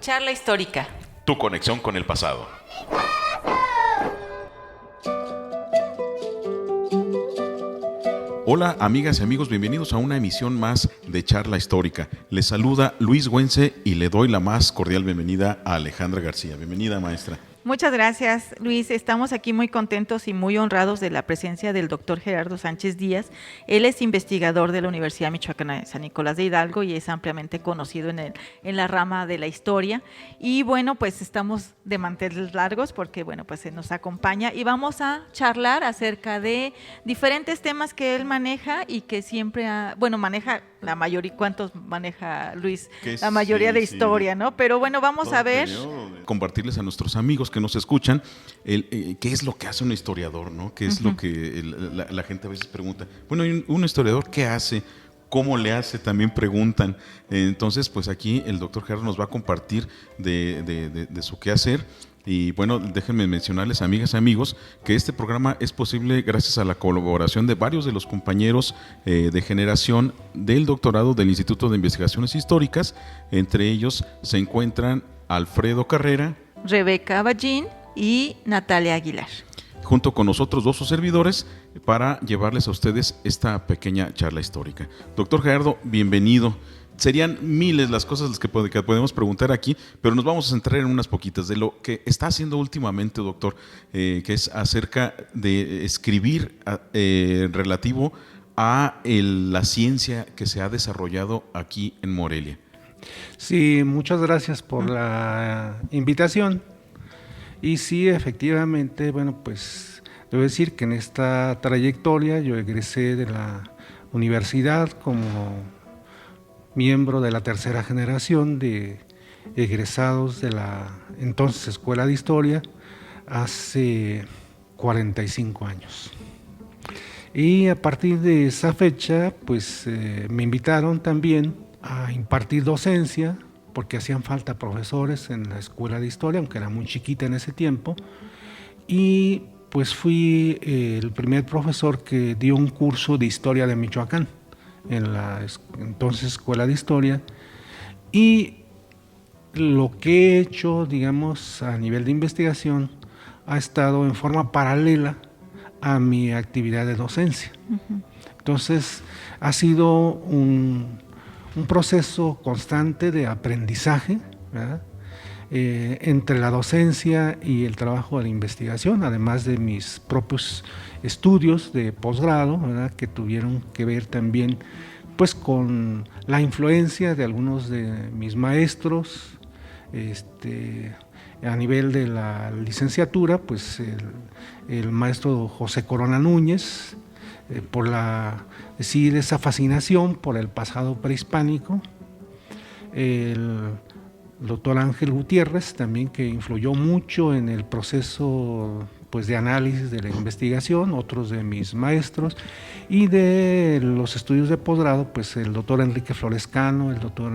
Charla histórica. Tu conexión con el pasado. Hola amigas y amigos, bienvenidos a una emisión más de Charla Histórica. Les saluda Luis Güense y le doy la más cordial bienvenida a Alejandra García. Bienvenida, maestra. Muchas gracias, Luis. Estamos aquí muy contentos y muy honrados de la presencia del doctor Gerardo Sánchez Díaz. Él es investigador de la Universidad Michoacana de San Nicolás de Hidalgo y es ampliamente conocido en la rama de la historia. Y bueno, pues estamos de manteles largos porque bueno, pues se nos acompaña y vamos a charlar acerca de diferentes temas que él maneja y que siempre maneja la mayoría. ¿Cuántos maneja, Luis? La mayoría de historia, ¿no? Pero bueno, vamos a ver. Compartirles a nuestros amigos que nos escuchan qué es lo que hace un historiador, ¿no? Qué es lo que la gente a veces pregunta. Bueno, un historiador, ¿qué hace? ¿Cómo le hace? También preguntan. Entonces, pues aquí el doctor Gerardo nos va a compartir de su quehacer. Y bueno, déjenme mencionarles, amigas y amigos, que este programa es posible gracias a la colaboración de varios de los compañeros de generación del doctorado del Instituto de Investigaciones Históricas. Entre ellos se encuentran Alfredo Carrera, Rebeca Ballín y Natalia Aguilar. Junto con nosotros dos servidores para llevarles a ustedes esta pequeña charla histórica. Doctor Gerardo, bienvenido. Serían miles las cosas que podemos preguntar aquí, pero nos vamos a centrar en unas poquitas de lo que está haciendo últimamente, doctor, que es acerca de escribir relativo a la ciencia que se ha desarrollado aquí en Morelia. Sí, muchas gracias por la invitación. Y sí, efectivamente, bueno, pues debo decir que en esta trayectoria yo egresé de la universidad como miembro de la tercera generación de egresados de la entonces Escuela de Historia hace 45 años. Y a partir de esa fecha, pues me invitaron también a impartir docencia, porque hacían falta profesores en la Escuela de Historia, aunque era muy chiquita en ese tiempo, y pues fui el primer profesor que dio un curso de Historia de Michoacán en la entonces Escuela de Historia. Y lo que he hecho, digamos, a nivel de investigación, ha estado en forma paralela a mi actividad de docencia. Entonces, ha sido un proceso constante de aprendizaje, ¿verdad? Entre la docencia y el trabajo de la investigación, además de mis propios estudios de posgrado, ¿verdad? Que tuvieron que ver también pues con la influencia de algunos de mis maestros. A nivel de la licenciatura, pues el maestro José Corona Núñez, por esa fascinación por el pasado prehispánico, el doctor Ángel Gutiérrez también, que influyó mucho en el proceso pues de análisis de la investigación, otros de mis maestros, y de los estudios de posgrado, pues el doctor Enrique Florescano, el doctor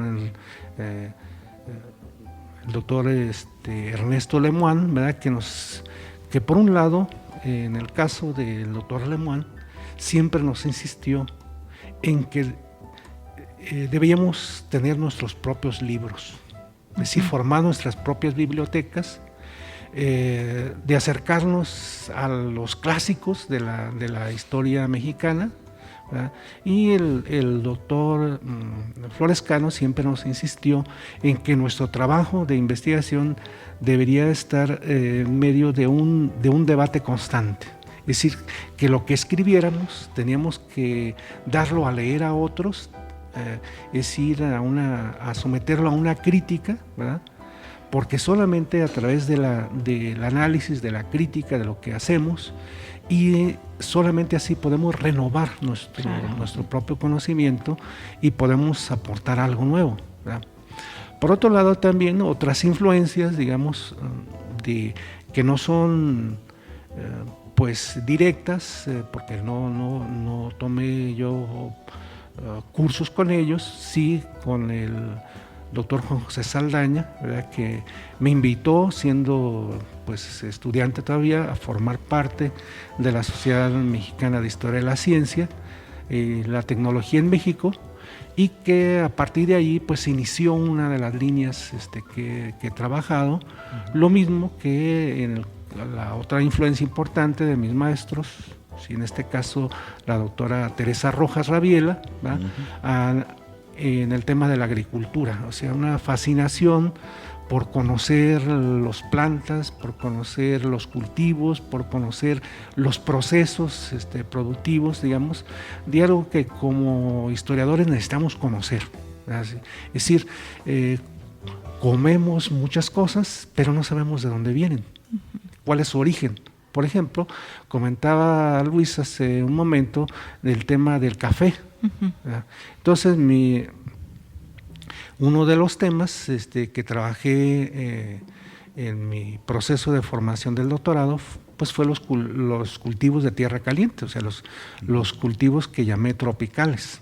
Ernesto Lemoine, ¿verdad? Que por un lado, en el caso del doctor Lemoine, siempre nos insistió en que debíamos tener nuestros propios libros, es decir, formar nuestras propias bibliotecas, de acercarnos a los clásicos de la historia mexicana, ¿verdad? Y el doctor Florescano siempre nos insistió en que nuestro trabajo de investigación debería estar en medio de un debate constante. Es decir, que lo que escribiéramos teníamos que darlo a leer a otros, es decir, a someterlo a una crítica, ¿verdad? Porque solamente a través del análisis, de la crítica de lo que hacemos, y solamente así podemos renovar nuestro propio conocimiento y podemos aportar algo nuevo, ¿verdad? Por otro lado, también otras influencias, digamos, que no son pues directas, porque no tomé yo cursos con ellos, sí con el doctor Juan José Saldaña, ¿verdad? Que me invitó, siendo pues estudiante todavía, a formar parte de la Sociedad Mexicana de Historia de la Ciencia, la Tecnología en México, y que a partir de ahí pues inició una de las líneas que he trabajado, lo mismo que en la otra influencia importante de mis maestros, sí, en este caso la doctora Teresa Rojas Rabiela, en el tema de la agricultura, o sea, una fascinación por conocer las plantas, por conocer los cultivos, por conocer los procesos productivos, digamos, de algo que como historiadores necesitamos conocer. ¿Verdad? Es decir, comemos muchas cosas, pero no sabemos de dónde vienen, cuál es su origen. Por ejemplo, comentaba Luis hace un momento del tema del café. ¿Verdad? Entonces, uno de los temas que trabajé en mi proceso de formación del doctorado pues fue los cultivos de tierra caliente, o sea, los cultivos que llamé tropicales.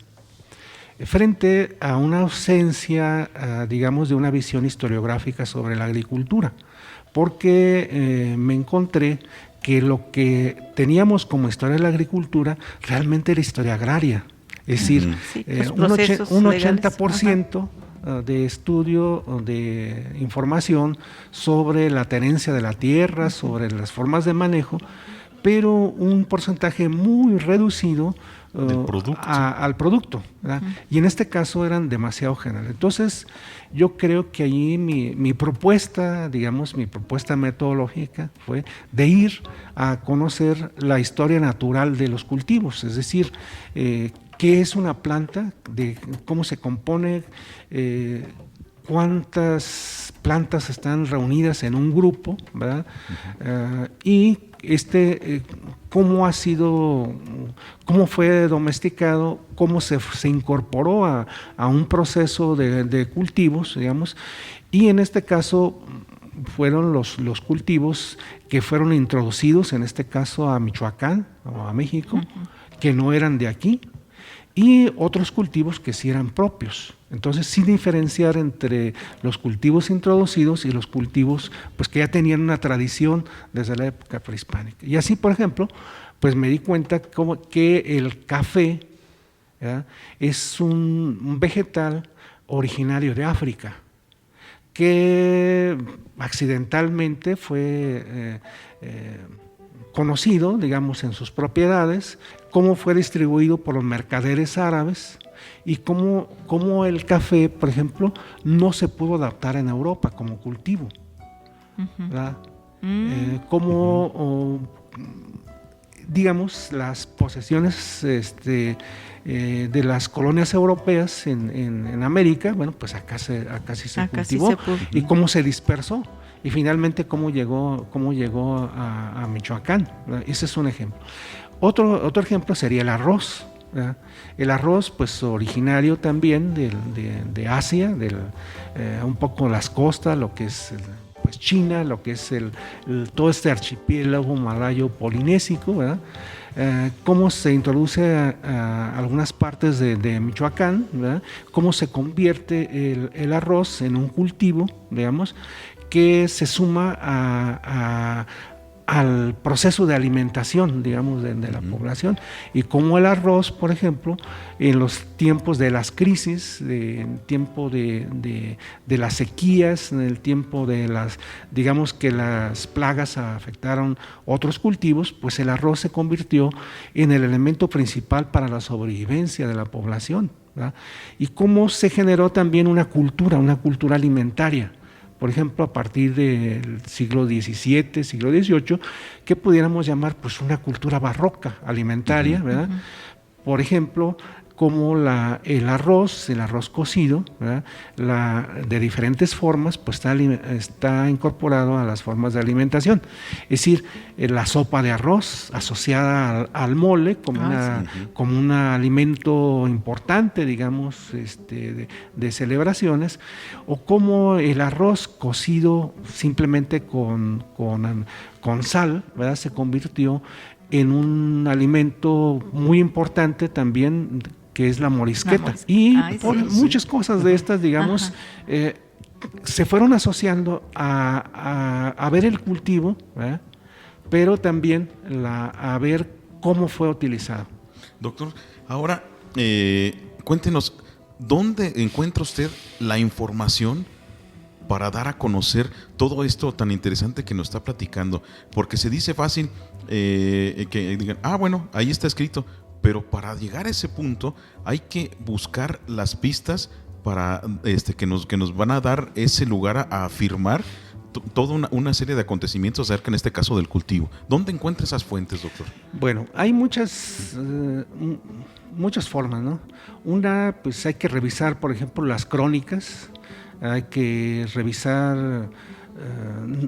Frente a una ausencia, digamos, de una visión historiográfica sobre la agricultura, porque me encontré que lo que teníamos como historia de la agricultura realmente era historia agraria, es decir, sí, un 80% de estudio, de información sobre la tenencia de la tierra, sobre las formas de manejo, pero un porcentaje muy reducido al producto, ¿verdad? Y en este caso eran demasiado generales. Entonces, yo creo que ahí mi propuesta, digamos, mi propuesta metodológica fue de ir a conocer la historia natural de los cultivos, es decir, qué es una planta, de cómo se compone, cuántas plantas están reunidas en un grupo, ¿verdad? Y cómo fue domesticado, cómo se incorporó a un proceso de cultivos, digamos, y en este caso fueron los cultivos que fueron introducidos, en este caso a Michoacán o a México, que no eran de aquí, y otros cultivos que sí eran propios. Entonces, sí diferenciar entre los cultivos introducidos y los cultivos pues, que ya tenían una tradición desde la época prehispánica. Y así, por ejemplo, pues me di cuenta que el café, ¿verdad?, es un vegetal originario de África, que accidentalmente fue conocido, digamos, en sus propiedades, cómo fue distribuido por los mercaderes árabes y cómo el café, por ejemplo, no se pudo adaptar en Europa como cultivo. ¿Verdad? Digamos, las posesiones de las colonias europeas en América, bueno, pues acá sí se cultivó, y cómo se dispersó. Y finalmente cómo llegó a Michoacán, ¿verdad? Ese es un ejemplo. Otro ejemplo sería el arroz, ¿verdad? El arroz, pues originario también de Asia, un poco las costas, lo que es pues China, lo que es todo este archipiélago malayo-polinésico, ¿verdad? Cómo se introduce a algunas partes de Michoacán, ¿verdad? Cómo se convierte el arroz en un cultivo, digamos, que se suma al proceso de alimentación, digamos, de la población, y como el arroz, por ejemplo, en los tiempos de las crisis, en tiempo de las sequías, en el tiempo de digamos que las plagas afectaron otros cultivos, pues el arroz se convirtió en el elemento principal para la sobrevivencia de la población, ¿verdad? Y cómo se generó también una cultura alimentaria. Por ejemplo, a partir del siglo XVII, siglo XVIII, que pudiéramos llamar pues una cultura barroca alimentaria, ¿verdad? Por ejemplo, como el arroz cocido, ¿verdad?, de diferentes formas, pues está incorporado a las formas de alimentación. Es decir, la sopa de arroz asociada al mole como un alimento importante, digamos, de celebraciones, o como el arroz cocido simplemente con sal, ¿verdad?, se convirtió en un alimento muy importante también, que es la morisqueta. Muchas cosas de estas, digamos, se fueron asociando a ver el cultivo, ¿verdad?, pero también a ver cómo fue utilizado. Doctor, ahora cuéntenos, ¿dónde encuentra usted la información para dar a conocer todo esto tan interesante que nos está platicando? Porque se dice fácil que digan, bueno, ahí está escrito, pero para llegar a ese punto hay que buscar las pistas para que nos van a dar ese lugar a afirmar toda una serie de acontecimientos acerca, en este caso, del cultivo. ¿Dónde encuentra esas fuentes, doctor? Bueno, hay muchas formas, ¿no? Una, pues hay que revisar, por ejemplo, las crónicas, hay que revisar,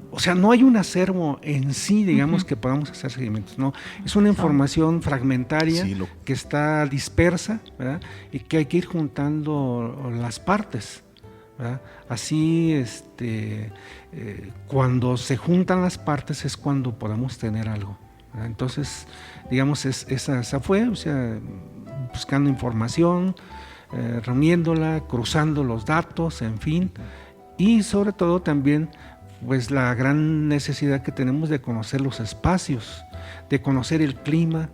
o sea, no hay un acervo en sí, digamos, que podamos hacer seguimientos, ¿no? Es una información fragmentaria que está dispersa, ¿verdad? Y que hay que ir juntando las partes, ¿verdad? Así, cuando se juntan las partes es cuando podemos tener algo, ¿verdad? Entonces, digamos, esa fue, o sea, buscando información, reuniéndola, cruzando los datos, en fin, y sobre todo también, pues, la gran necesidad que tenemos de conocer los espacios, de conocer el clima,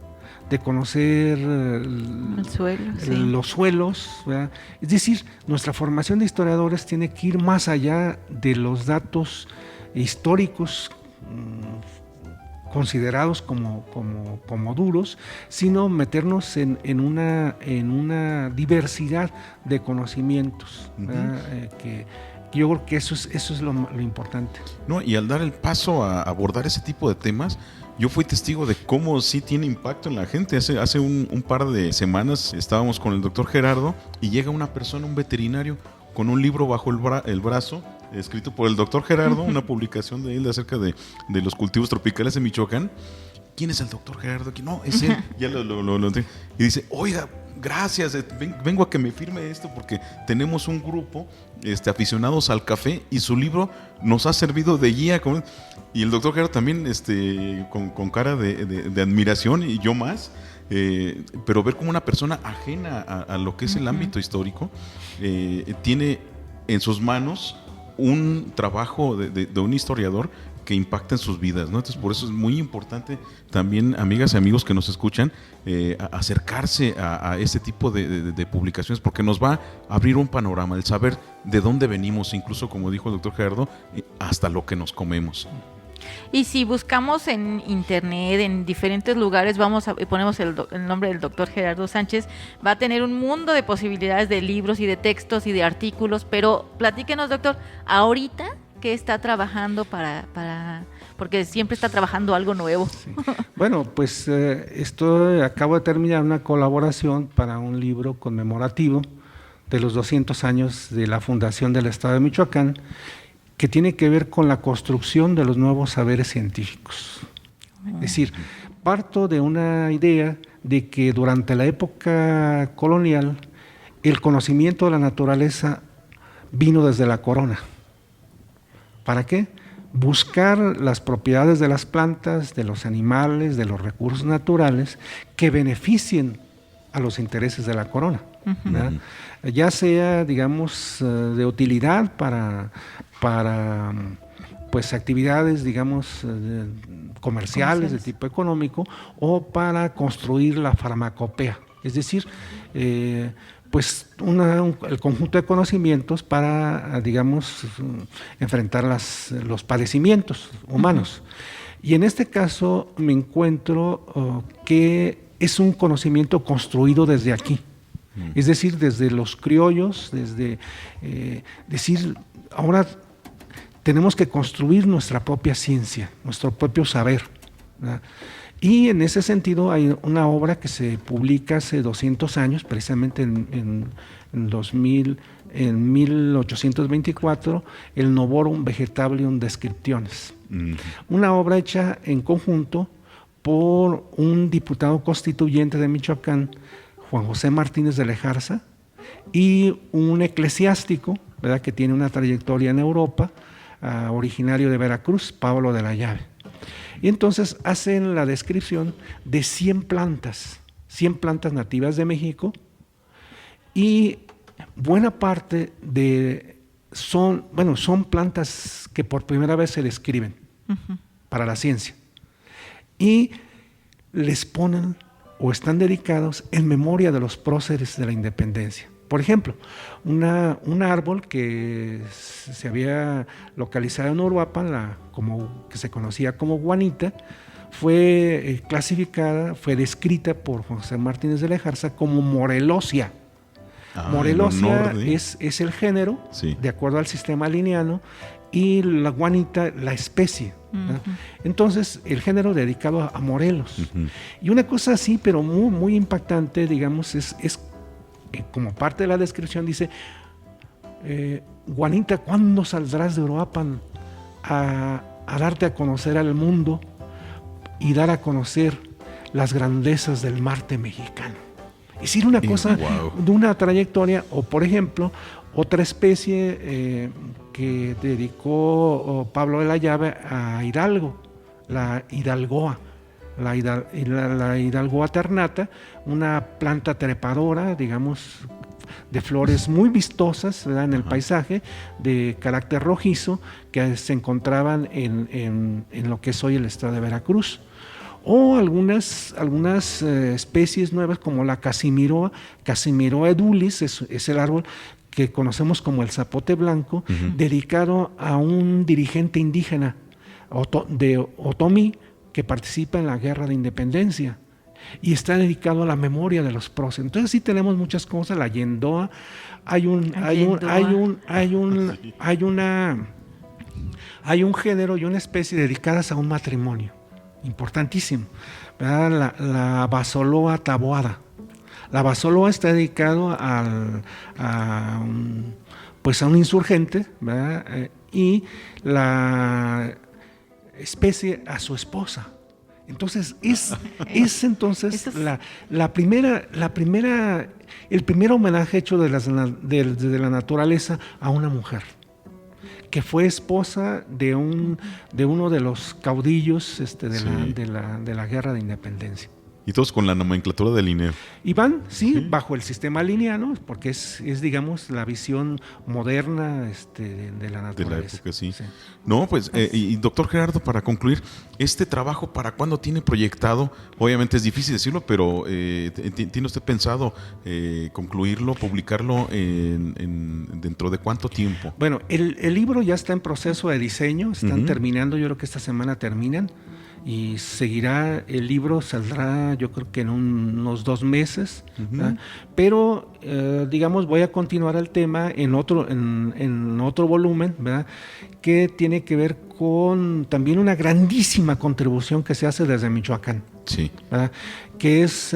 de conocer los suelos, ¿verdad? Es decir, nuestra formación de historiadores tiene que ir más allá de los datos históricos considerados como duros, sino meternos en una diversidad de conocimientos, que yo creo que eso es lo importante. No, y al dar el paso a abordar ese tipo de temas, yo fui testigo de cómo sí tiene impacto en la gente. Hace un par de semanas estábamos con el doctor Gerardo y llega una persona, un veterinario, con un libro bajo el brazo, escrito por el doctor Gerardo, una publicación de él acerca de los cultivos tropicales de Michoacán. ¿Quién es el doctor Gerardo? No, es él. Ya y dice, oiga, gracias, vengo a que me firme esto porque tenemos un grupo aficionados al café y su libro nos ha servido de guía. Y el doctor Gerardo también con cara de admiración, y yo más. Pero ver cómo una persona ajena a lo que es el ámbito histórico tiene en sus manos un trabajo de un historiador que impacta en sus vidas, ¿no? Entonces, por eso es muy importante también, amigas y amigos que nos escuchan, acercarse a este tipo de publicaciones, porque nos va a abrir un panorama, el saber de dónde venimos, incluso, como dijo el doctor Gerardo, hasta lo que nos comemos. Y si buscamos en internet, en diferentes lugares, ponemos el nombre del doctor Gerardo Sánchez, va a tener un mundo de posibilidades de libros y de textos y de artículos, pero platíquenos, doctor, ahorita, ¿qué está trabajando porque siempre está trabajando algo nuevo? Sí. Bueno, pues acabo de terminar una colaboración para un libro conmemorativo de los 200 años de la fundación del Estado de Michoacán, que tiene que ver con la construcción de los nuevos saberes científicos. Es decir, parto de una idea de que durante la época colonial el conocimiento de la naturaleza vino desde la corona. ¿Para qué? Buscar las propiedades de las plantas, de los animales, de los recursos naturales que beneficien a los intereses de la corona, ¿verdad? Ya sea, digamos, de utilidad para pues actividades, digamos, comerciales de tipo económico, o para construir la farmacopea, es decir, pues el conjunto de conocimientos para, digamos, enfrentar los padecimientos humanos. Y en este caso me encuentro que es un conocimiento construido desde aquí, es decir, desde los criollos, desde decir, ahora tenemos que construir nuestra propia ciencia, nuestro propio saber, ¿verdad? Y en ese sentido hay una obra que se publica hace 200 años, precisamente en 1824, el Novorum Vegetabilium Descriptiones. Una obra hecha en conjunto por un diputado constituyente de Michoacán, Juan José Martínez de Lejarza, y un eclesiástico, ¿verdad?, que tiene una trayectoria en Europa, originario de Veracruz, Pablo de la Llave. Y entonces hacen la descripción de 100 plantas nativas de México, y buena parte son plantas que por primera vez se describen para la ciencia, y les ponen o están dedicados en memoria de los próceres de la independencia. Por ejemplo, un árbol que se había localizado en Uruapan, que se conocía como guanita, fue clasificada, fue descrita por José Martínez de Lejarza como Morelosia. Morelosia es el género, sí, de acuerdo al sistema linneano, y la guanita, la especie. Entonces, el género dedicado a Morelos. Y una cosa así, pero muy, muy impactante, digamos, es como parte de la descripción, dice, Guanita, ¿cuándo saldrás de Uruapan a darte a conocer al mundo y dar a conocer las grandezas del Marte mexicano? Es decir, una cosa de una trayectoria, o por ejemplo, otra especie que dedicó Pablo de la Llave a Hidalgo, la hidalgoa, la hidalgoa ternata, una planta trepadora, digamos, de flores muy vistosas, ¿verdad?, en el paisaje, de carácter rojizo, que se encontraban en lo que es hoy el estado de Veracruz. O algunas especies nuevas como la Casimiroa edulis, es el árbol que conocemos como el zapote blanco, dedicado a un dirigente indígena de Otomí que participa en la guerra de independencia y está dedicado a la memoria de los próceres. Entonces sí tenemos muchas cosas. La yendoa, hay un género y una especie dedicadas a un matrimonio importantísimo, ¿verdad? La Basoloa taboada. La Basoloa está dedicado a un insurgente, ¿verdad? Y la especie a su esposa. Entonces es entonces el primer homenaje hecho desde la naturaleza a una mujer que fue esposa de uno de los caudillos de la guerra de independencia. Y todos con la nomenclatura del Linneo. Y van, sí, bajo el sistema linneano, porque es digamos, la visión moderna de la naturaleza. De la época, sí. No, pues, y doctor Gerardo, para concluir, este trabajo, ¿para cuándo tiene proyectado? Obviamente es difícil decirlo, pero ¿tiene usted pensado concluirlo, publicarlo dentro de cuánto tiempo? Bueno, el libro ya está en proceso de diseño, están terminando, yo creo que esta semana terminan. Y seguirá, el libro saldrá yo creo que en unos 2 meses, pero digamos voy a continuar el tema en otro volumen, ¿verdad?, que tiene que ver con también una grandísima contribución que se hace desde Michoacán, sí, ¿verdad?, que es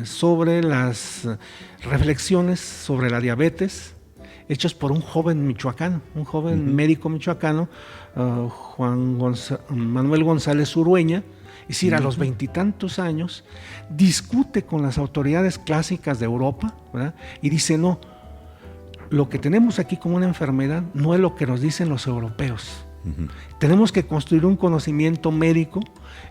sobre las reflexiones sobre la diabetes hechos por un joven michoacano, un joven médico michoacano, Manuel González Urueña. Es decir, a los 20 y tantos años discute con las autoridades clásicas de Europa, ¿verdad?, y dice, no, lo que tenemos aquí como una enfermedad no es lo que nos dicen los europeos. Tenemos que construir un conocimiento médico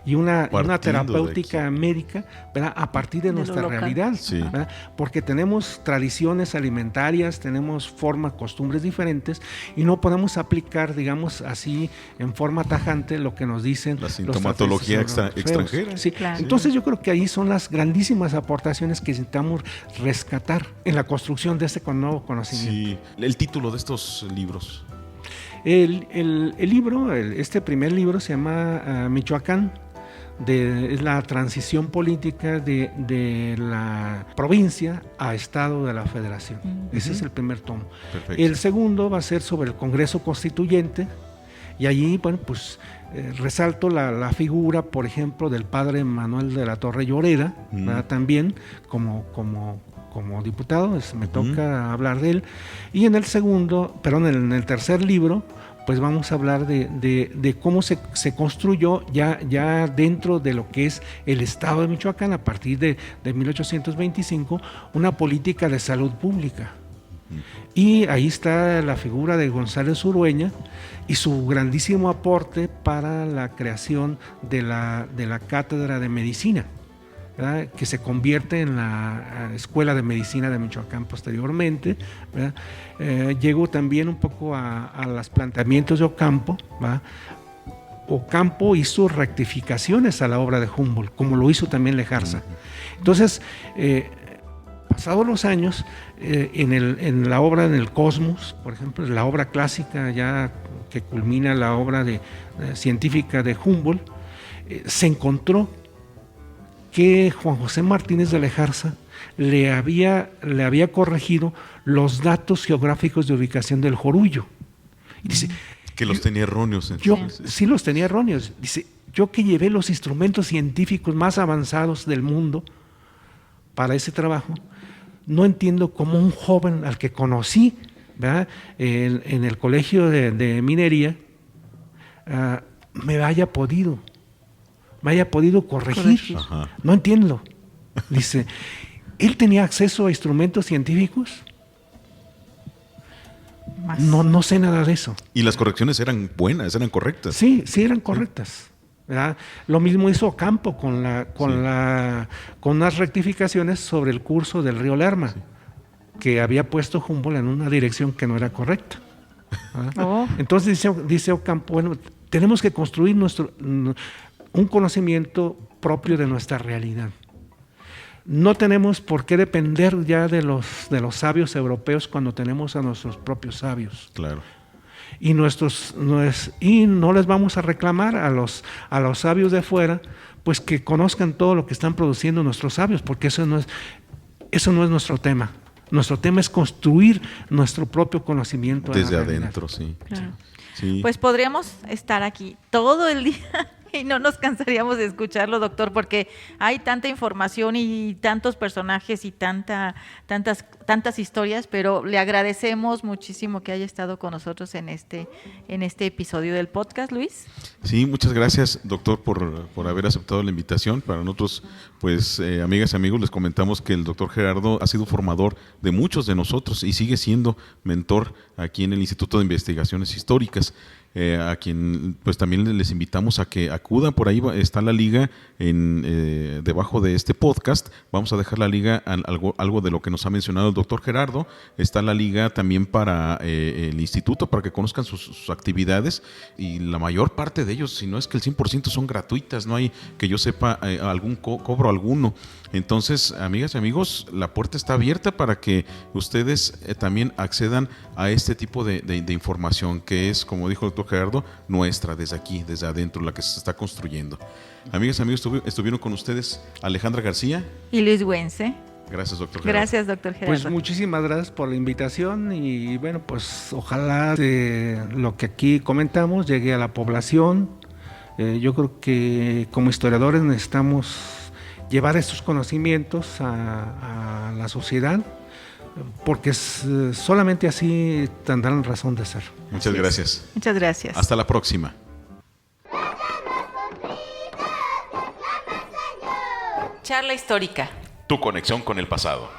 y una terapéutica médica, ¿verdad?, a partir de nuestra realidad, sí, ¿verdad?, porque tenemos tradiciones alimentarias, tenemos formas, costumbres diferentes y no podemos aplicar, digamos así, en forma tajante lo que nos dicen la sintomatología extranjera. Sí. Claro. Entonces yo creo que ahí son las grandísimas aportaciones que necesitamos rescatar en la construcción de este nuevo conocimiento. Sí. El título de estos libros. El libro, este primer libro se llama Michoacán, es la transición política de la provincia a estado de la federación. Ese es el primer tomo. Perfecto. El segundo va a ser sobre el Congreso Constituyente, y allí, bueno, pues resalto la figura, por ejemplo, del padre Manuel de la Torre Lloreda, también como diputado, me toca hablar de él. Y en el tercer libro, pues vamos a hablar de cómo se construyó ya dentro de lo que es el estado de Michoacán a partir de 1825 una política de salud pública. Y ahí está la figura de González Urueña y su grandísimo aporte para la creación de la cátedra de medicina, ¿verdad?, que se convierte en la Escuela de Medicina de Michoacán posteriormente, ¿verdad? Llego también un poco a los planteamientos de Ocampo, ¿verdad? Ocampo hizo rectificaciones a la obra de Humboldt, como lo hizo también Lejarza. Entonces, pasados los años, en la obra, en el Cosmos, por ejemplo, la obra clásica ya que culmina la obra científica de Humboldt, se encontró que Juan José Martínez de Lejarza le había corregido los datos geográficos de ubicación del Jorullo. Y dice, que los tenía erróneos. Yo sí los tenía erróneos. Dice, yo que llevé los instrumentos científicos más avanzados del mundo para ese trabajo, no entiendo cómo un joven al que conocí, ¿verdad?, en el colegio de minería, me haya podido corregir. Ajá. No entiendo. Dice, ¿él tenía acceso a instrumentos científicos? No sé nada de eso. Y las correcciones eran buenas, eran correctas. Sí, eran correctas, ¿verdad? Lo mismo hizo Ocampo con unas rectificaciones sobre el curso del río Lerma, que había puesto Humboldt en una dirección que no era correcta. Entonces dice Ocampo, bueno, tenemos que construir un conocimiento propio de nuestra realidad. No tenemos por qué depender ya de los sabios europeos cuando tenemos a nuestros propios sabios. Claro. Y no les vamos a reclamar a los sabios de fuera, pues que conozcan todo lo que están produciendo nuestros sabios, porque eso no es nuestro tema. Nuestro tema es construir nuestro propio conocimiento desde adentro, sí. Claro. Sí. Pues podríamos estar aquí todo el día y no nos cansaríamos de escucharlo, doctor, porque hay tanta información y tantos personajes y tantas historias, pero le agradecemos muchísimo que haya estado con nosotros en este episodio del podcast, Luis. Sí, muchas gracias, doctor, por haber aceptado la invitación. Para nosotros, pues, amigas y amigos, les comentamos que el doctor Gerardo ha sido formador de muchos de nosotros y sigue siendo mentor aquí en el Instituto de Investigaciones Históricas. A quien pues también les invitamos a que acudan, por ahí está la liga debajo de este podcast. Vamos a dejar la liga, algo de lo que nos ha mencionado el doctor Gerardo. Está la liga también para el instituto, para que conozcan sus actividades, y la mayor parte de ellos, si no es que el 100%, son gratuitas, no hay que yo sepa algún cobro alguno. Entonces, amigas y amigos, la puerta está abierta para que ustedes también accedan a este tipo de información, que es, como dijo el doctor Gerardo, nuestra, desde aquí, desde adentro, la que se está construyendo. Amigas y amigos, estuvieron con ustedes Alejandra García y Luis Güense. Gracias, doctor Gerardo. Gracias, doctor Gerardo. Pues muchísimas gracias por la invitación, y bueno, pues ojalá lo que aquí comentamos llegue a la población. Yo creo que como historiadores necesitamos llevar estos conocimientos a la sociedad, porque solamente así tendrán razón de ser. Muchas gracias. Muchas gracias. Hasta la próxima. Charla histórica. Tu conexión con el pasado.